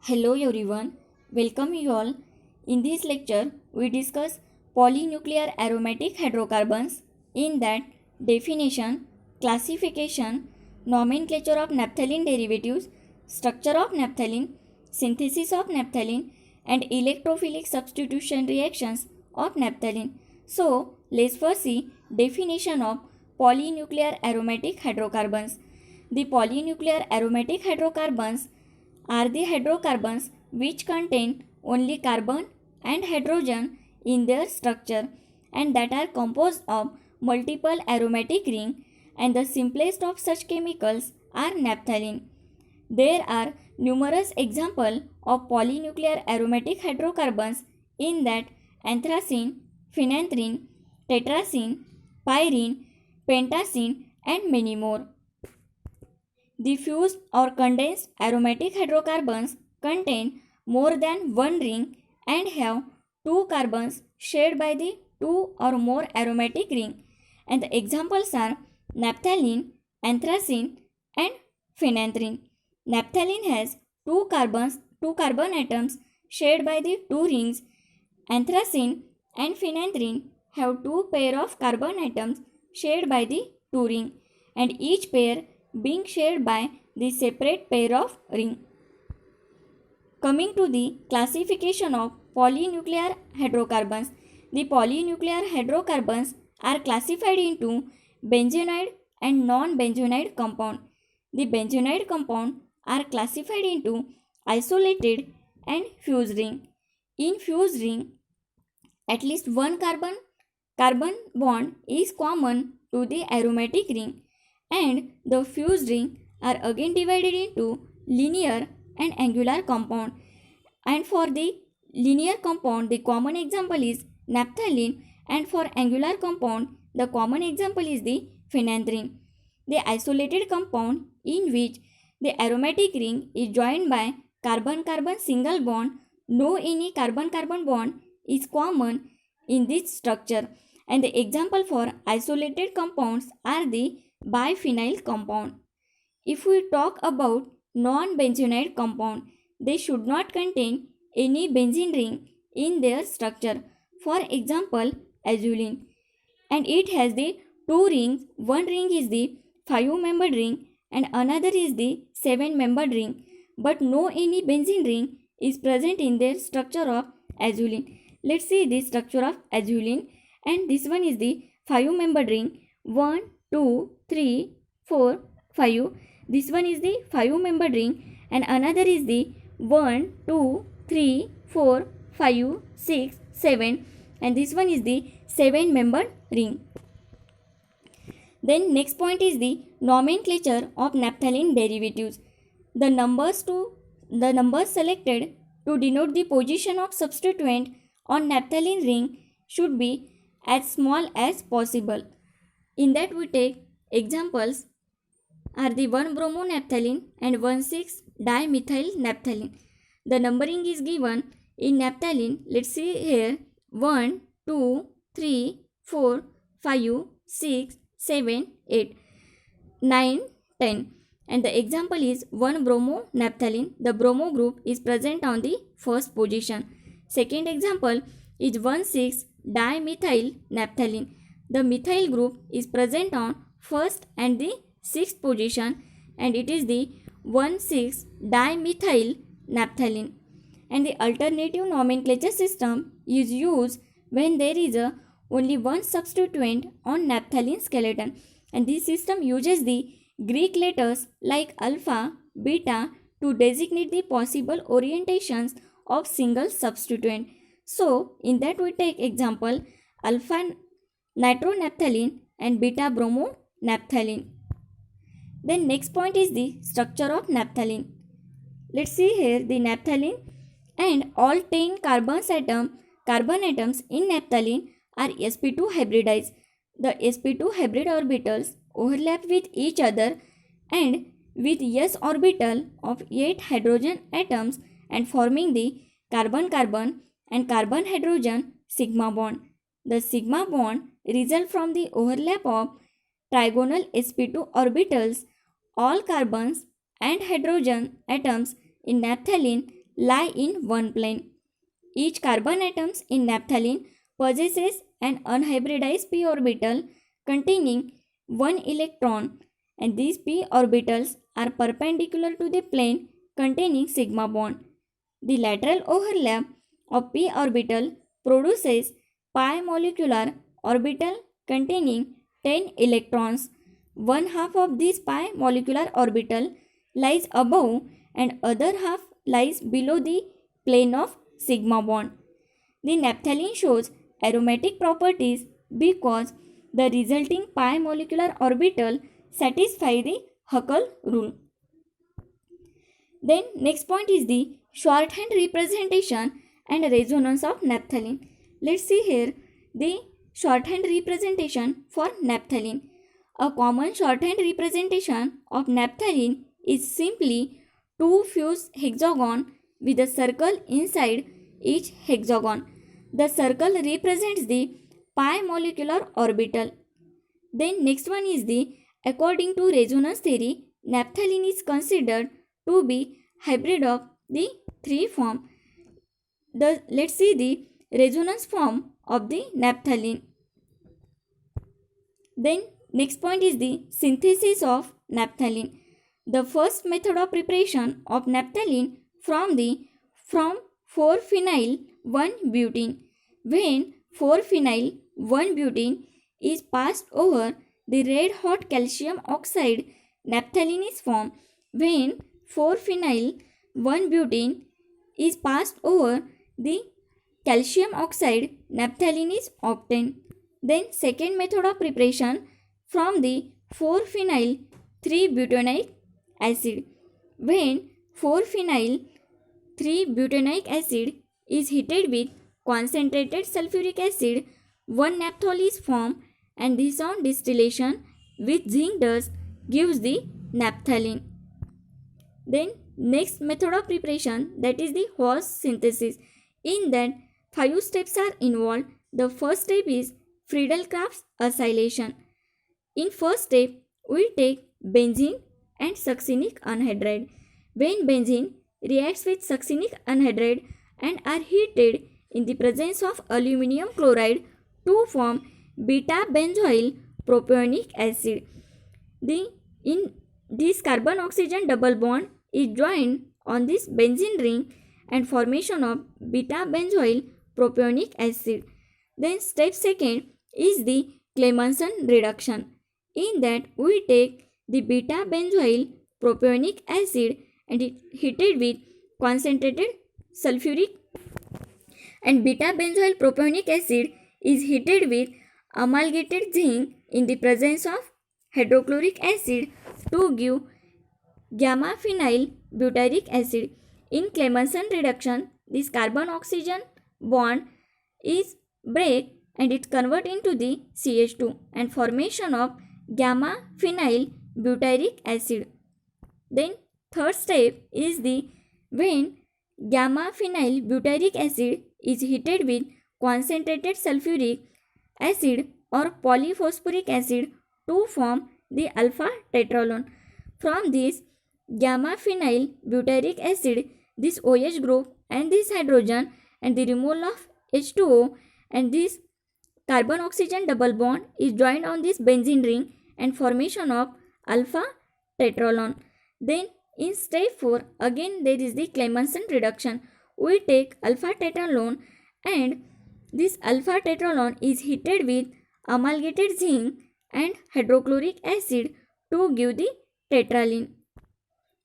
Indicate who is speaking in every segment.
Speaker 1: Hello everyone, welcome you all. In this lecture, we discuss polynuclear aromatic hydrocarbons. In that, definition, classification, nomenclature of naphthalene derivatives, structure of naphthalene, synthesis of naphthalene, and electrophilic substitution reactions of naphthalene. So, let's first see definition of polynuclear aromatic hydrocarbons. The polynuclear aromatic hydrocarbons are the hydrocarbons which contain only carbon and hydrogen in their structure and that are composed of multiple aromatic rings, and the simplest of such chemicals are naphthalene. There are numerous examples of polynuclear aromatic hydrocarbons in that anthracene, phenanthrene, tetracene, pyrene, pentacene and many more. The fused or condensed aromatic hydrocarbons contain more than one ring and have two carbons shared by the two or more aromatic ring, and the examples are naphthalene, anthracene and phenanthrene. Naphthalene has two carbon atoms shared by the two rings. Anthracene and phenanthrene have two pair of carbon atoms shared by the two ring, and each pair being shared by the separate pair of ring. Coming to the classification of polynuclear hydrocarbons, the polynuclear hydrocarbons are classified into benzoide and non-benzoide compound. The benzoide compound are classified into isolated and fused ring. In fused ring, at least one carbon bond is common to the aromatic ring, and the fused ring are again divided into linear and angular compound. And for the linear compound, the common example is naphthalene, and for angular compound, the common example is the phenanthrene. The isolated compound in which the aromatic ring is joined by carbon-carbon single bond, no any carbon-carbon bond is common in this structure, and the example for isolated compounds are the biphenyl compound. If we talk about non-benzoide compound, they should not contain any benzene ring in their structure. For example, azulene, and it has the two rings. One ring is the 5-membered ring and another is the 7-membered ring, but no any benzene ring is present in their structure of azulene. Let's see the structure of azulene, and this one is the 5-membered ring. 1, 2, 3, 4, 5. This one is the 5-membered ring and another is the 1, 2, 3, 4, 5, 6, 7, and this one is the 7-membered ring. Then next point is the nomenclature of naphthalene derivatives. The numbers selected to denote the position of substituent on naphthalene ring should be as small as possible. In that we take examples are the 1-bromonaphthalene and 1,6-dimethyl-naphthalene. The numbering is given in naphthalene. Let's see here 1, 2, 3, 4, 5, 6, 7, 8, 9, 10. And the example is 1-bromonaphthalene. The bromo group is present on the first position. Second example is 1,6-dimethyl-naphthalene. The methyl group is present on first and the sixth position, and it is the 1,6-dimethyl-naphthalene. And the alternative nomenclature system is used when there is only one substituent on naphthalene skeleton, and this system uses the Greek letters like alpha, beta to designate the possible orientations of single substituent. So, in that we take example alpha nitronaphthalene and beta bromonaphthalene. Then next point is the structure of naphthalene. Let's see here the naphthalene, and all 10 carbon atoms in naphthalene are sp2 hybridized. The sp2 hybrid orbitals overlap with each other and with s orbital of 8 hydrogen atoms and forming the carbon-carbon and carbon-hydrogen sigma bond. The sigma bond results from the overlap of trigonal sp2 orbitals. All carbons and hydrogen atoms in naphthalene lie in one plane. Each carbon atoms in naphthalene possesses an unhybridized p orbital containing one electron, and these p orbitals are perpendicular to the plane containing sigma bond. The lateral overlap of p orbital produces pi molecular orbital containing 10 electrons. One half of this pi molecular orbital lies above and other half lies below the plane of sigma bond. The naphthalene shows aromatic properties because the resulting pi molecular orbital satisfy the Huckel rule. Then next point is the shorthand representation and resonance of naphthalene. Let's see here the shorthand representation for naphthalene. A common shorthand representation of naphthalene is simply two fused hexagon with a circle inside each hexagon. The circle represents the pi molecular orbital. Then next one is the according to resonance theory, naphthalene is considered to be hybrid of the three form. Let's see the resonance form of the naphthalene. Then next point is the synthesis of naphthalene. The first method of preparation of naphthalene from 4-phenyl 1-butene. When 4-phenyl 1-butene is passed over the red hot calcium oxide, naphthalene is formed. When 4-phenyl 1-butene is passed over the calcium oxide, naphthalene is obtained. Then second method of preparation from the 4-phenyl 3-butanoic acid. When 4-phenyl 3-butanoic acid is heated with concentrated sulfuric acid, 1 naphthol is formed, and this on distillation with zinc dust gives the naphthalene. Then next method of preparation, that is the Haas synthesis. In that 5 steps are involved. The first step is Friedel-Crafts acylation. In first step, we take benzene and succinic anhydride. When benzene reacts with succinic anhydride and are heated in the presence of aluminum chloride to form beta-benzoyl propionic acid. In this carbon-oxygen double bond is joined on this benzene ring and formation of beta-benzoyl propionic acid. Then step second is the Clemmensen reduction. In that we take the beta-benzoyl propionic acid and it heated with concentrated sulfuric, and beta-benzoyl propionic acid is heated with amalgamated zinc in the presence of hydrochloric acid to give gamma-phenyl butyric acid. In Clemmensen reduction, this carbon-oxygen bond is break and it convert into the CH2 and formation of gamma-phenyl butyric acid. Then third step is the when gamma-phenyl butyric acid is heated with concentrated sulfuric acid or polyphosphoric acid to form the alpha tetralone. From this gamma-phenyl butyric acid, this OH group and this hydrogen and the removal of H2O and this carbon oxygen double bond is joined on this benzene ring and formation of alpha tetralone. Then in step 4 again there is the Clemmensen reduction. We take alpha tetralone and this alpha tetralone is heated with amalgamated zinc and hydrochloric acid to give the tetraline.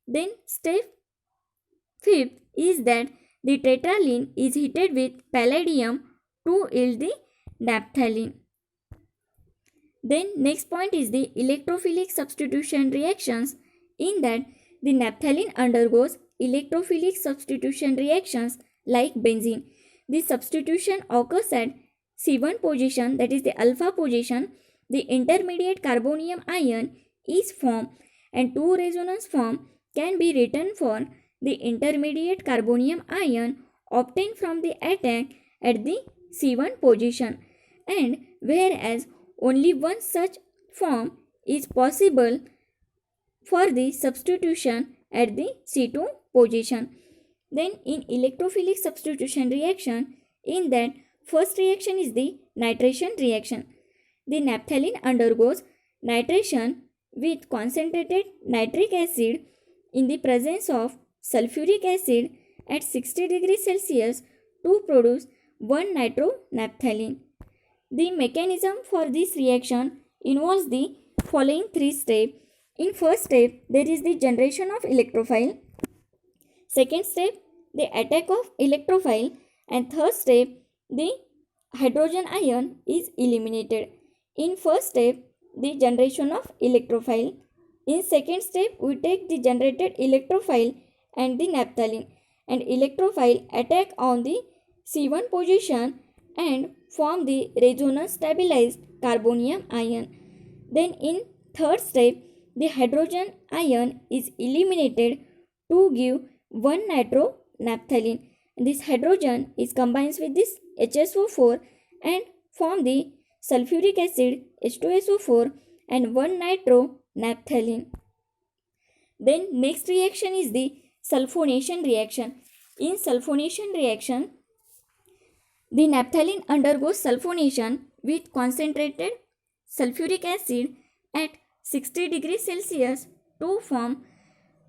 Speaker 1: Then step 5th is that the tetraline is heated with palladium to yield the naphthalene. Then next point is the electrophilic substitution reactions. In that the naphthalene undergoes electrophilic substitution reactions like benzene. The substitution occurs at C1 position, that is the alpha position. The intermediate carbonium ion is formed and two resonance forms can be written for the intermediate carbonium ion obtained from the attack at the C1 position, and whereas only one such form is possible for the substitution at the C2 position. Then in electrophilic substitution reaction, in that first reaction is the nitration reaction. The naphthalene undergoes nitration with concentrated nitric acid in the presence of sulfuric acid at 60 degrees Celsius to produce 1 nitronaphthalene. The mechanism for this reaction involves the following three steps. In first step, there is the generation of electrophile. Second step, the attack of electrophile. And third step, the hydrogen ion is eliminated. In first step, the generation of electrophile. In second step, we take the generated electrophile and the naphthalene, and electrophile attack on the C1 position and form the resonance stabilized carbonium ion. Then in third step, the hydrogen ion is eliminated to give 1 nitronaphthalene. This hydrogen is combines with this HSO4 and form the sulfuric acid H2SO4 and 1 nitronaphthalene. Then next reaction is the sulfonation reaction. In sulfonation reaction, the naphthalene undergoes sulfonation with concentrated sulfuric acid at 60 degrees Celsius to form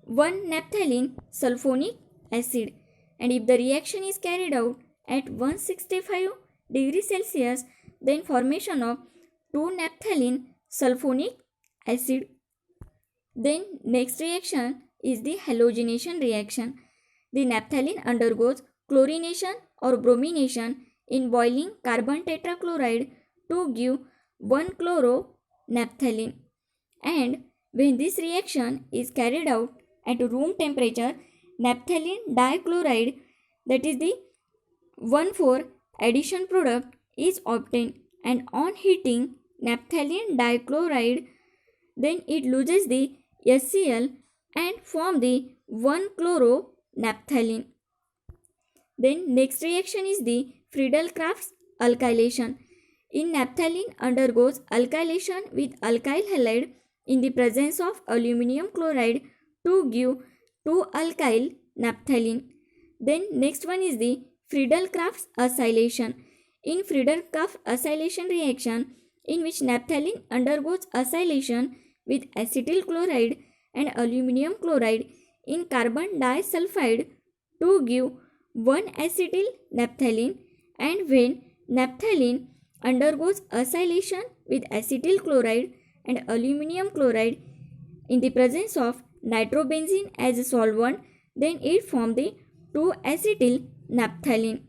Speaker 1: 1 naphthalene sulfonic acid. And if the reaction is carried out at 165 degrees Celsius, then formation of 2 naphthalene sulfonic acid. Then next reaction is the halogenation reaction. The naphthalene undergoes chlorination or bromination in boiling carbon tetrachloride to give 1 chloronaphthalene. And when this reaction is carried out at room temperature, naphthalene dichloride, that is the 1,4 addition product, is obtained, and on heating naphthalene dichloride, then it loses the HCl and form the 1 chloronaphthalene. Then next reaction is the Friedel-Crafts alkylation. In naphthalene undergoes alkylation with alkyl halide in the presence of aluminum chloride to give 2-alkyl naphthalene. Then next one is the Friedel-Crafts acylation. In Friedel-Crafts acylation reaction, in which naphthalene undergoes acylation with acetyl chloride and aluminum chloride in carbon disulfide to give 1 acetyl naphthalene, and when naphthalene undergoes acylation with acetyl chloride and aluminum chloride in the presence of nitrobenzene as a solvent, then it forms the 2-acetyl naphthalene.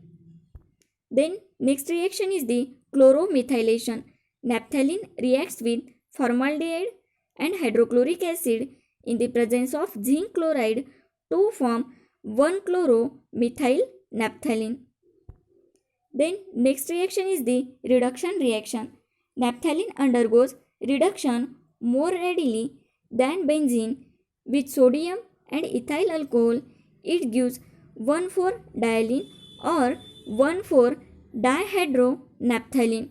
Speaker 1: Then next reaction is the chloromethylation. Naphthalene reacts with formaldehyde and hydrochloric acid in the presence of zinc chloride to form 1 chloromethyl naphthalene. Then next reaction is the reduction reaction. Naphthalene undergoes reduction more readily than benzene with sodium and ethyl alcohol. It gives 1,4-dialene or 1,4-dihydronaphthalene.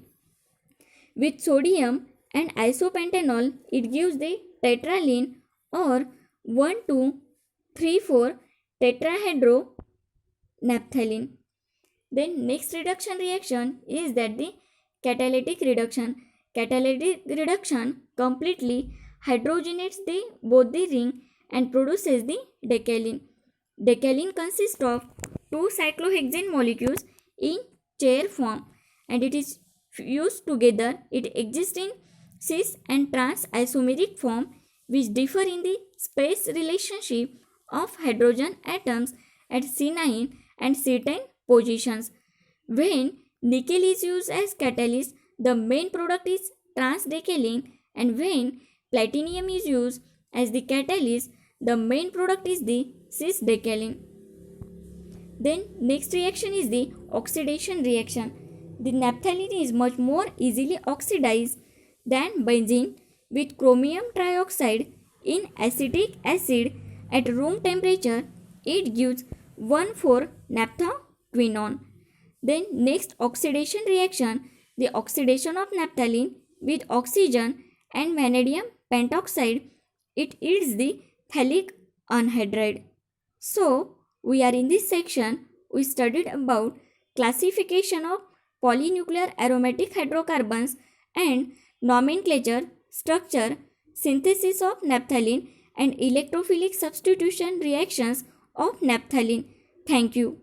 Speaker 1: With sodium and isopentanol, it gives the tetralene or 1,2,3,4-tetrahydronaphthalene. Then next reduction reaction is that the catalytic reduction. Catalytic reduction completely hydrogenates both the ring and produces the decalene. Decalene consists of 2 cyclohexane molecules in chair form, and it is fused together. It exists in cis and trans isomeric form, which differ in the space relationship of hydrogen atoms at C9 and C10 positions. When nickel is used as catalyst, the main product is transdecalene, and when platinum is used as the catalyst, the main product is the cisdecalene. Then next reaction is the oxidation reaction. The naphthalene is much more easily oxidized than benzene with chromium trioxide in acetic acid at room temperature. It gives 1,4-naphthaquinone. Then next oxidation reaction, the oxidation of naphthalene with oxygen and vanadium pentoxide, it yields the phthalic anhydride. So In this section, we studied about classification of polynuclear aromatic hydrocarbons and nomenclature, structure, synthesis of naphthalene and electrophilic substitution reactions of naphthalene. Thank you.